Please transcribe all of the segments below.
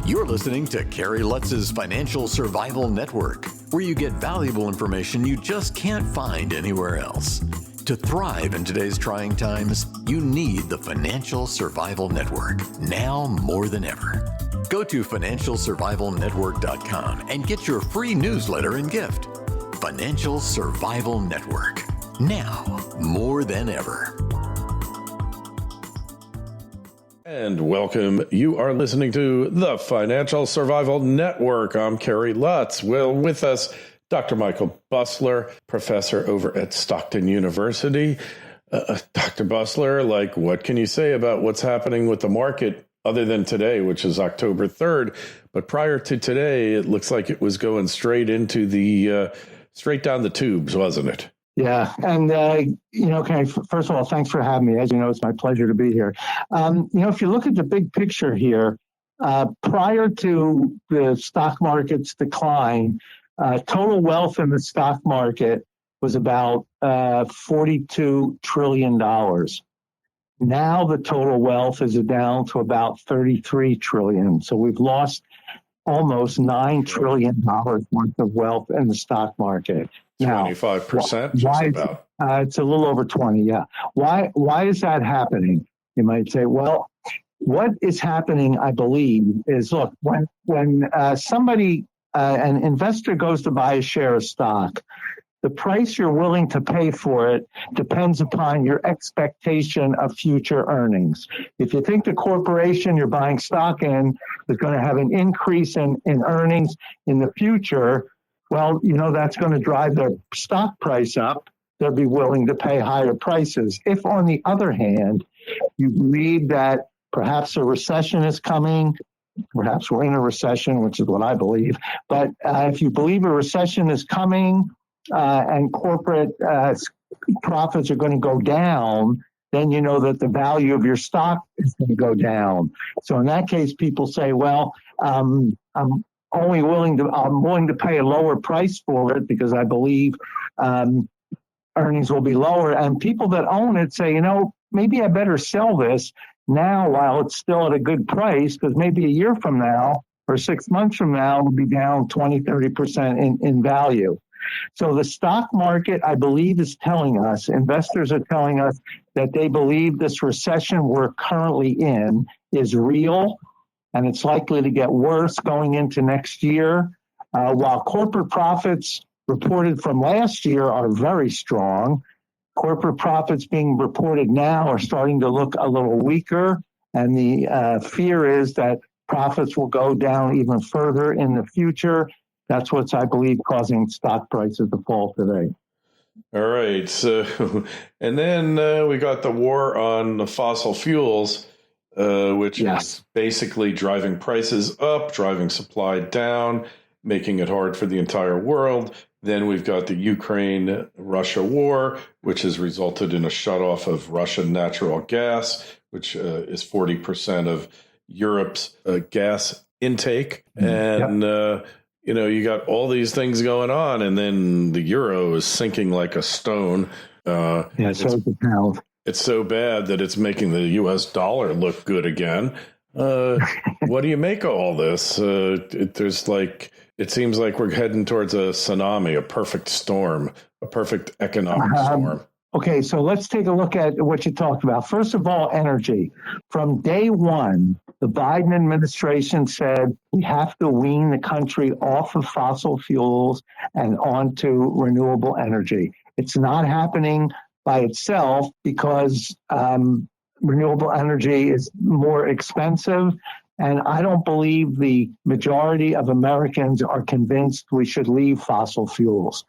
You're listening to Kerry Lutz's Financial Survival Network, where you get valuable information you just can't find anywhere else. To thrive in today's trying times, you need the Financial Survival Network, now more than ever. Go to financialsurvivalnetwork.com and get your free newsletter and gift. Financial Survival Network, now more than ever. And welcome. You are listening to the Financial Survival Network. I'm Kerry Lutz. Well, with us, Dr. Michael Busler, professor over at Stockton University. Dr. Busler, what can you say about what's happening with the market other than today, which is October 3rd? But prior to today, it looks like it was going straight into straight down the tubes, wasn't it? Yeah. And, first of all, thanks for having me. As you know, it's my pleasure to be here. If you look at the big picture here, prior to the stock market's decline, total wealth in the stock market was about $42 trillion. Now the total wealth is down to about $33 trillion. So we've lost almost $9 trillion worth of wealth in the stock market. 25%, just about. It's a little over 20, yeah. Why is that happening? You might say, well, what is happening, I believe, is, look, when somebody, an investor goes to buy a share of stock, the price you're willing to pay for it depends upon your expectation of future earnings. If you think the corporation you're buying stock in is going to have an increase in earnings in the future, well, that's going to drive their stock price up. They'll be willing to pay higher prices. If, on the other hand, you believe that perhaps a recession is coming, perhaps we're in a recession, which is what I believe, but if you believe a recession is coming and corporate profits are going to go down, then you know that the value of your stock is going to go down. So in that case, people say, well, I'm willing to pay a lower price for it because I believe earnings will be lower. And people that own it say, maybe I better sell this now while it's still at a good price, because maybe a year from now or 6 months from now, it'll be down 20, 30% in value. So the stock market, I believe, is telling us, investors are telling us that they believe this recession we're currently in is real, and it's likely to get worse going into next year. While corporate profits reported from last year are very strong, corporate profits being reported now are starting to look a little weaker, and the fear is that profits will go down even further in the future. That's what's, I believe, causing stock prices to fall today. All right. So, and then we got the war on the fossil fuels, which is basically driving prices up, driving supply down, making it hard for the entire world. Then we've got the Ukraine-Russia war, which has resulted in a shutoff of Russian natural gas, which is 40% of Europe's gas intake. And, you got all these things going on, and then the euro is sinking like a stone. So is the pound. It's so bad that it's making the U.S. dollar look good again. What do you make of all this? It seems like we're heading towards a tsunami, a perfect storm, a perfect economic storm. Okay, so let's take a look at what you talked about. First of all, energy. From day one, the Biden administration said we have to wean the country off of fossil fuels and onto renewable energy. It's not happening by itself because renewable energy is more expensive. And I don't believe the majority of Americans are convinced we should leave fossil fuels.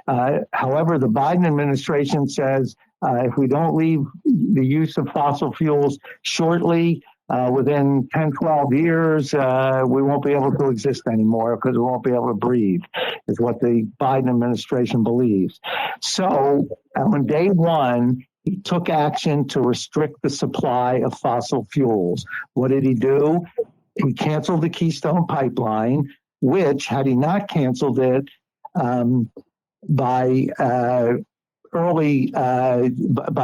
However, the Biden administration says if we don't leave the use of fossil fuels shortly, within 10, 12 years, we won't be able to exist anymore because we won't be able to breathe, is what the Biden administration believes. So on day one, he took action to restrict the supply of fossil fuels. What did he do? He canceled the Keystone Pipeline, which, had he not canceled it by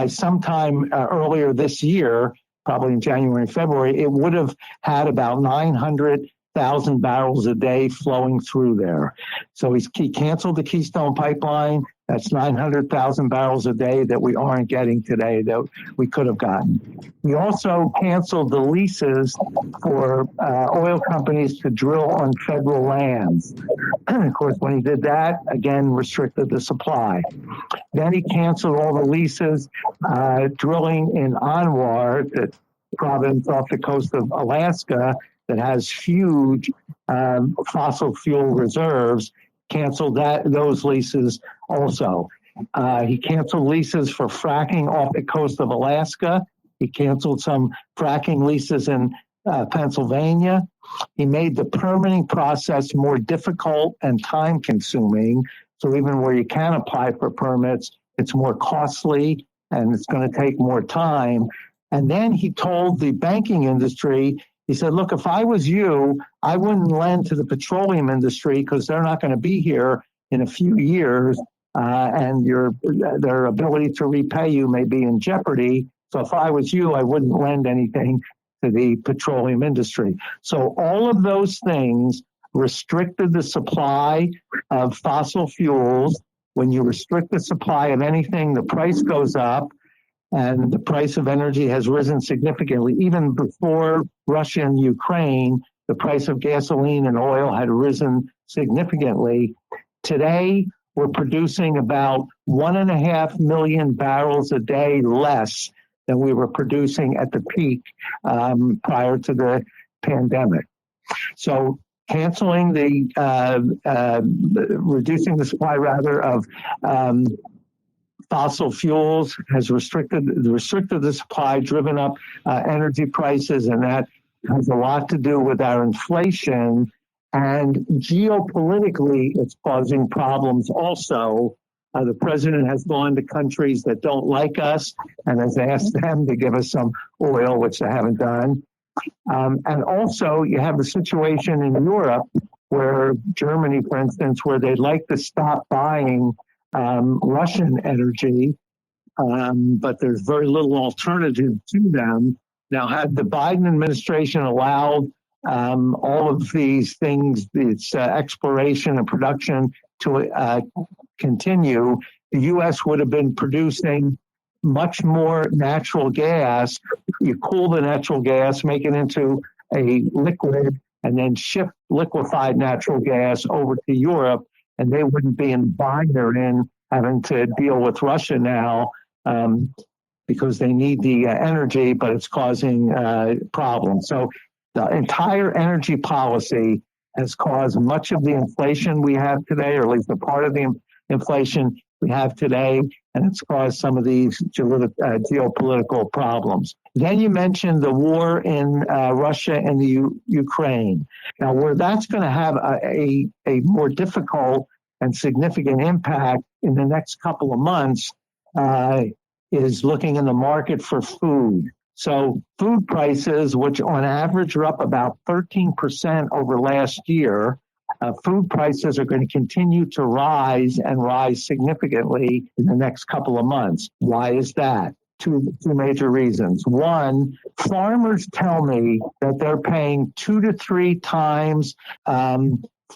sometime earlier this year, probably in January and February, it would have had about 900 thousand barrels a day flowing through there. So he canceled the Keystone Pipeline. That's 900,000 barrels a day that we aren't getting today that we could have gotten. He also canceled the leases for oil companies to drill on federal lands. Of course, when he did that, again, restricted the supply. Then he canceled all the leases drilling in Anwar, the province off the coast of Alaska that has huge fossil fuel reserves, canceled those leases also. He canceled leases for fracking off the coast of Alaska. He canceled some fracking leases in Pennsylvania. He made the permitting process more difficult and time-consuming. So even where you can apply for permits, it's more costly and it's going to take more time. And then he told the banking industry, he said, look, if I was you, I wouldn't lend to the petroleum industry because they're not going to be here in a few years, and their ability to repay you may be in jeopardy. So if I was you, I wouldn't lend anything to the petroleum industry. So all of those things restricted the supply of fossil fuels. When you restrict the supply of anything, the price goes up. And the price of energy has risen significantly. Even before Russia and Ukraine, the price of gasoline and oil had risen significantly. Today, we're producing about 1.5 million barrels a day less than we were producing at the peak prior to the pandemic. So canceling reducing the supply of fossil fuels has restricted the supply, driven up energy prices, and that has a lot to do with our inflation. And geopolitically, it's causing problems also. The president has gone to countries that don't like us and has asked them to give us some oil, which they haven't done. And also, you have the situation in Europe where Germany, for instance, where they'd like to stop buying Russian energy, but there's very little alternative to them. Now, had the Biden administration allowed all of these things, its exploration and production to continue, the U.S. would have been producing much more natural gas. You cool the natural gas, make it into a liquid, and then ship liquefied natural gas over to Europe, and they wouldn't be in binder in having to deal with Russia now because they need the energy, but it's causing problems. So the entire energy policy has caused much of the inflation we have today, or at least a part of the inflation we have today, and it's caused some of these geopolitical problems. Then you mentioned the war in Russia and the Ukraine. Now, where that's going to have a more difficult and significant impact in the next couple of months is looking in the market for food. So food prices, which on average are up about 13% over last year, food prices are going to continue to rise and rise significantly in the next couple of months. Why is that? Two major reasons. One, farmers tell me that they're paying 2 to 3 times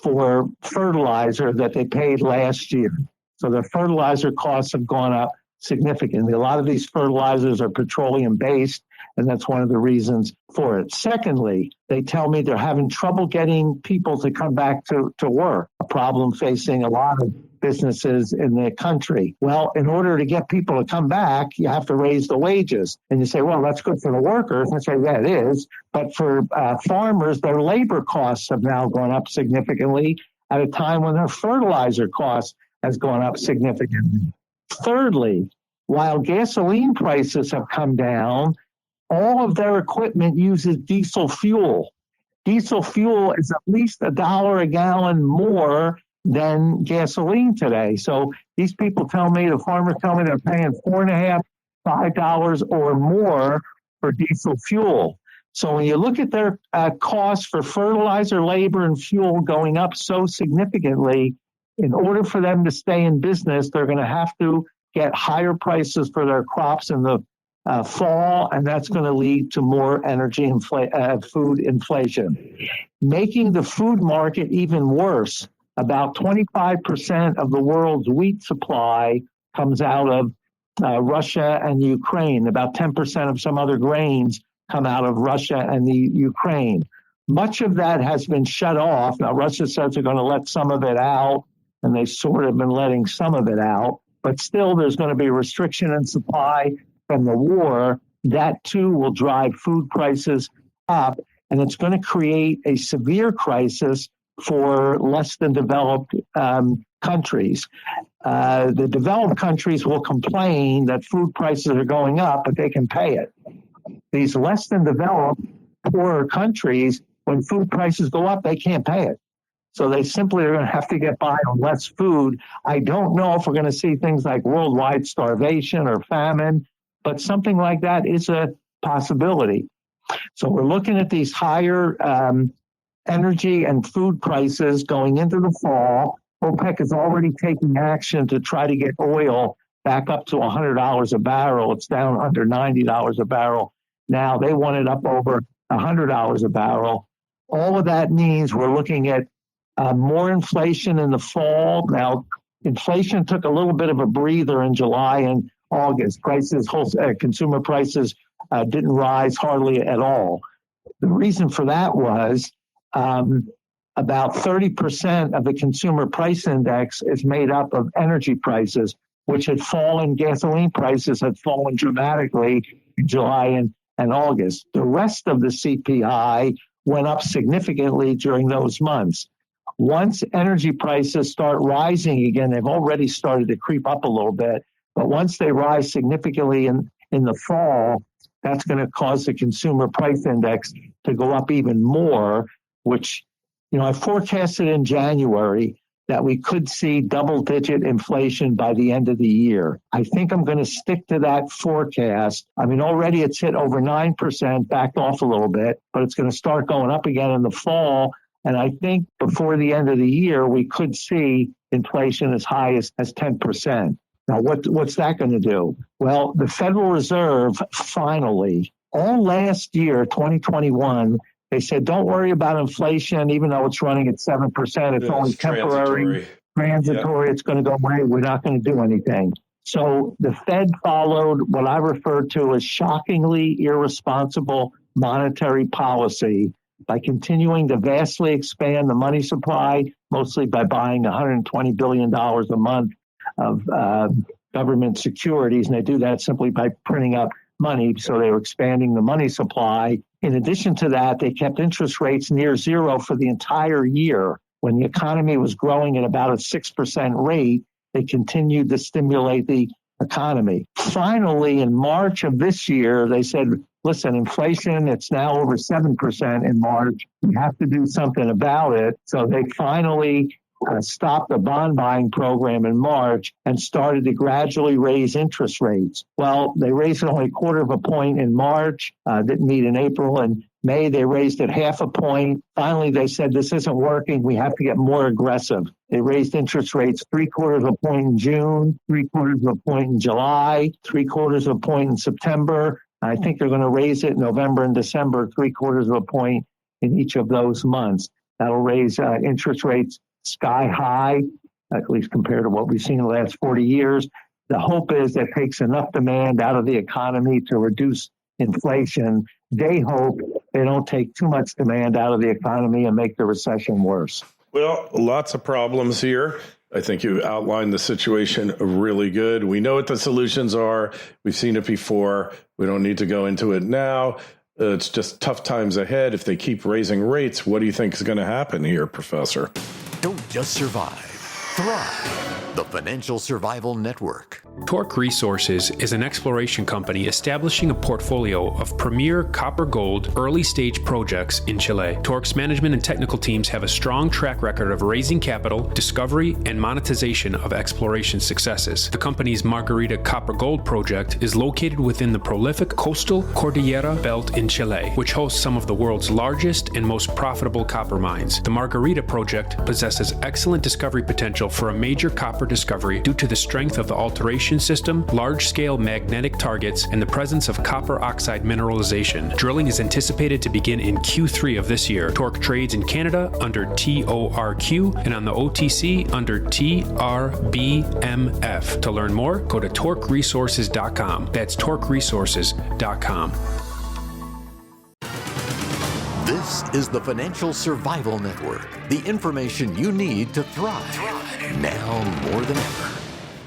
for fertilizer that they paid last year. So their fertilizer costs have gone up significantly. A lot of these fertilizers are petroleum-based, and that's one of the reasons for it. Secondly, they tell me they're having trouble getting people to come back to work, a problem facing a lot of businesses in the country. Well, in order to get people to come back, you have to raise the wages. And you say, well, that's good for the workers. I say, yeah, it is. But for farmers, their labor costs have now gone up significantly at a time when their fertilizer costs has gone up significantly. Thirdly, while gasoline prices have come down, all of their equipment uses diesel fuel. Diesel fuel is at least $1 a gallon more than gasoline today. So these people tell me, the farmers tell me they're paying $4.50, $5 or more for diesel fuel. So when you look at their costs for fertilizer, labor, and fuel going up so significantly, in order for them to stay in business, they're going to have to get higher prices for their crops in the fall, and that's going to lead to more food inflation. Making the food market even worse, about 25% of the world's wheat supply comes out of Russia and Ukraine. About 10% of some other grains come out of Russia and the Ukraine. Much of that has been shut off. Now, Russia says they're going to let some of it out, and they've sort of been letting some of it out. But still, there's going to be restriction in supply from the war. That, too, will drive food prices up, and it's going to create a severe crisis for less than developed countries. The developed countries will complain that food prices are going up, but they can pay it. These less than developed, poorer countries, when food prices go up, they can't pay it. So they simply are going to have to get by on less food. I don't know if we're going to see things like worldwide starvation or famine, but something like that is a possibility. So we're looking at these higher energy and food prices going into the fall. OPEC is already taking action to try to get oil back up to $100 a barrel. It's down under $90 a barrel. Now they want it up over $100 a barrel. All of that means we're looking at more inflation in the fall. Now, inflation took a little bit of a breather in July and August. Consumer prices didn't rise hardly at all. The reason for that was about 30% of the consumer price index is made up of energy prices, which had fallen. Gasoline prices had fallen dramatically in July and August. The rest of the CPI went up significantly during those months. Once energy prices start rising again, they've already started to creep up a little bit, but once they rise significantly in the fall, that's going to cause the consumer price index to go up even more, which, I forecasted in January that we could see double-digit inflation by the end of the year. I think I'm going to stick to that forecast. I mean, already it's hit over 9%, backed off a little bit, but it's going to start going up again in the fall. And I think before the end of the year, we could see inflation as high as 10%. Now, what's that going to do? Well, the Federal Reserve finally, all last year, 2021, they said, don't worry about inflation, even though it's running at 7%. It's only temporary, transitory. Yep. It's going to go away. We're not going to do anything. So the Fed followed what I refer to as shockingly irresponsible monetary policy by continuing to vastly expand the money supply, mostly by buying $120 billion a month of government securities. And they do that simply by printing up money. So they were expanding the money supply. In addition to that, they kept interest rates near zero for the entire year. When the economy was growing at about a 6% rate, they continued to stimulate the economy. Finally, in March of this year, they said, listen, inflation, it's now over 7% in March. We have to do something about it. So they finally stopped the bond buying program in March and started to gradually raise interest rates. Well, they raised it only a quarter of a point in March, didn't meet in April and May. They raised it half a point. Finally, they said, this isn't working. We have to get more aggressive. They raised interest rates 3/4 of a point in June, 3/4 of a point in July, 3/4 of a point in September. I think they're going to raise it in November and December, 3/4 of a point in each of those months. That'll raise interest rates sky high, at least compared to what we've seen in the last 40 years. The hope is that takes enough demand out of the economy to reduce inflation. They hope they don't take too much demand out of the economy and make the recession worse. Well, lots of problems here. I think you outlined the situation really good. We know what the solutions are. We've seen it before. We don't need to go into it now. It's just tough times ahead. If they keep raising rates, what do you think is going to happen here, Professor? Don't just survive, thrive. The Financial Survival Network. Torque Resources is an exploration company establishing a portfolio of premier copper-gold early-stage projects in Chile. Torque's management and technical teams have a strong track record of raising capital, discovery, and monetization of exploration successes. The company's Margarita copper-gold project is located within the prolific coastal Cordillera Belt in Chile, which hosts some of the world's largest and most profitable copper mines. The Margarita project possesses excellent discovery potential for a major copper discovery due to the strength of the alteration system, large-scale magnetic targets, and the presence of copper oxide mineralization. Drilling is anticipated to begin in Q3 of this year. Torque trades in Canada under TORQ and on the OTC under TRBMF. To learn more, go to torqueresources.com. That's torqueresources.com. This is the Financial Survival Network, the information you need to thrive now more than ever.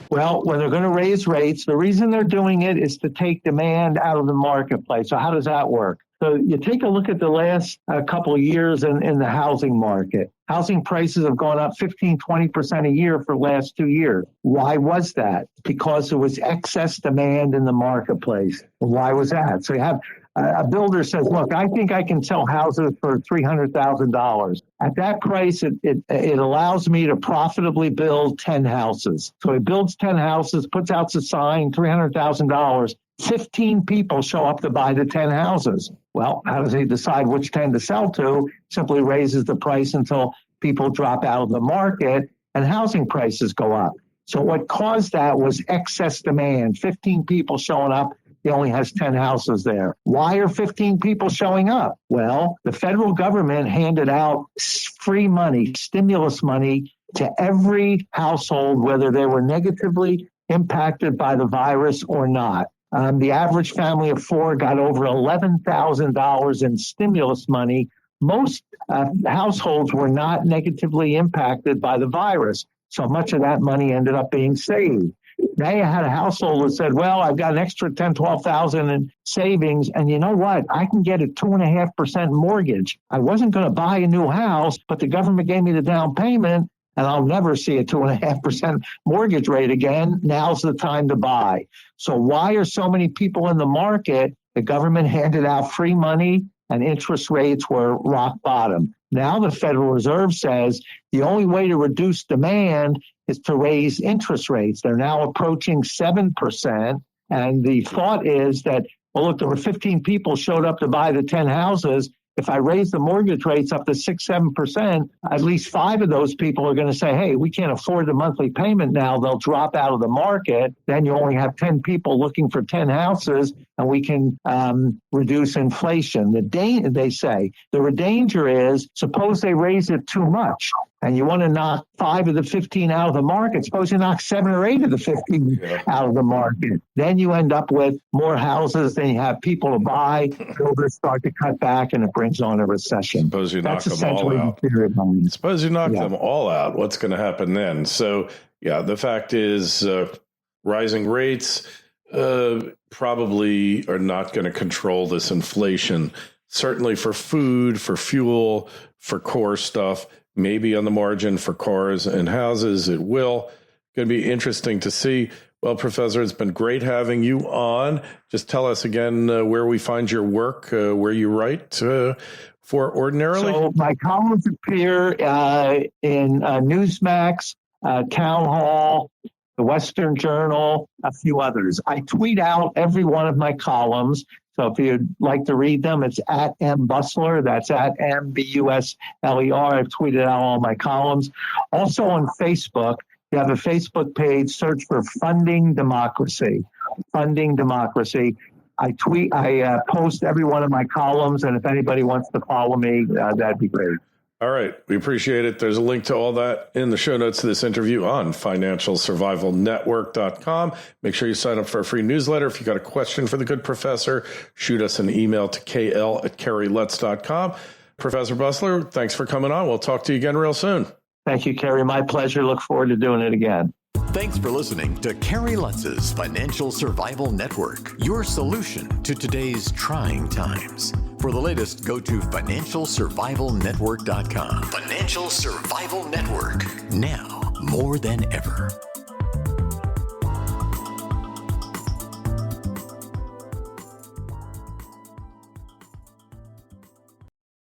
Well, when they're going to raise rates, the reason they're doing it is to take demand out of the marketplace. So how does that work? So you take a look at the last couple of years in the housing market. Housing prices have gone up 15-20% a year for the last 2 years. Why was that? Because there was excess demand in the marketplace. Why was that? So you have a builder says, look, I think I can sell houses for $300,000. At that price, it allows me to profitably build 10 houses. So he builds 10 houses, puts out the sign, $300,000. 15 people show up to buy the 10 houses. Well, how does he decide which 10 to sell to? Simply raises the price until people drop out of the market and housing prices go up. So what caused that was excess demand, 15 people showing up. He only has 10 houses there. Why are 15 people showing up? Well, the federal government handed out free money, stimulus money, to every household, whether they were negatively impacted by the virus or not. The average family of four got over $11,000 in stimulus money. Most households were not negatively impacted by the virus, so much of that money ended up being saved. Now you had a household that said, well, I've got an extra $10,000, $12,000 in savings, and you know what? I can get a 2.5% mortgage. I wasn't going to buy a new house, but the government gave me the down payment, and I'll never see a 2.5% mortgage rate again. Now's the time to buy. So why are so many people in the market? The government handed out free money and interest rates were rock bottom. Now the Federal Reserve says the only way to reduce demand is to raise interest rates. They're now approaching 7%. And the thought is that, well, look, there were 15 people showed up to buy the 10 houses. If I raise the mortgage rates up to 6-7%, at least 5 of those people are going to say, hey, we can't afford the monthly payment now. They'll drop out of the market. Then you only have 10 people looking for 10 houses, and we can reduce inflation. They say the danger is, suppose they raise it too much, and you want to knock 5 of the 15 out of the market. Suppose you knock 7 or 8 of the 15 out of the market. Then you end up with more houses than you have people to buy. Builders start to cut back, and it brings on a recession. Suppose you knock them all out. Suppose you knock them all out. What's going to happen then? So, yeah, the fact is rising rates probably are not going to control this inflation. Certainly for food, for fuel, for core stuff. Maybe on the margin for cars and houses, it will. Going to be interesting to see. Well, Professor, it's been great having you on. Just tell us again where we find your work, where you write for Ordinarily. So my columns appear in Newsmax, Town Hall, the Western Journal, a few others. I tweet out every one of my columns. So if you'd like to read them, it's at @Busler. That's at @BUSLER. I've tweeted out all my columns. Also on Facebook, you have a Facebook page. Search for Funding Democracy. Funding Democracy. I post every one of my columns, and if anybody wants to follow me, that'd be great. All right. We appreciate it. There's a link to all that in the show notes to this interview on financialsurvivalnetwork.com. Make sure you sign up for a free newsletter. If you got a question for the good professor, shoot us an email to kl@kerrylutz.com. Professor Busler, thanks for coming on. We'll talk to you again real soon. Thank you, Kerry. My pleasure. Look forward to doing it again. Thanks for listening to Kerry Lutz's Financial Survival Network, your solution to today's trying times. For the latest, go to financialsurvivalnetwork.com. Financial Survival Network, now more than ever.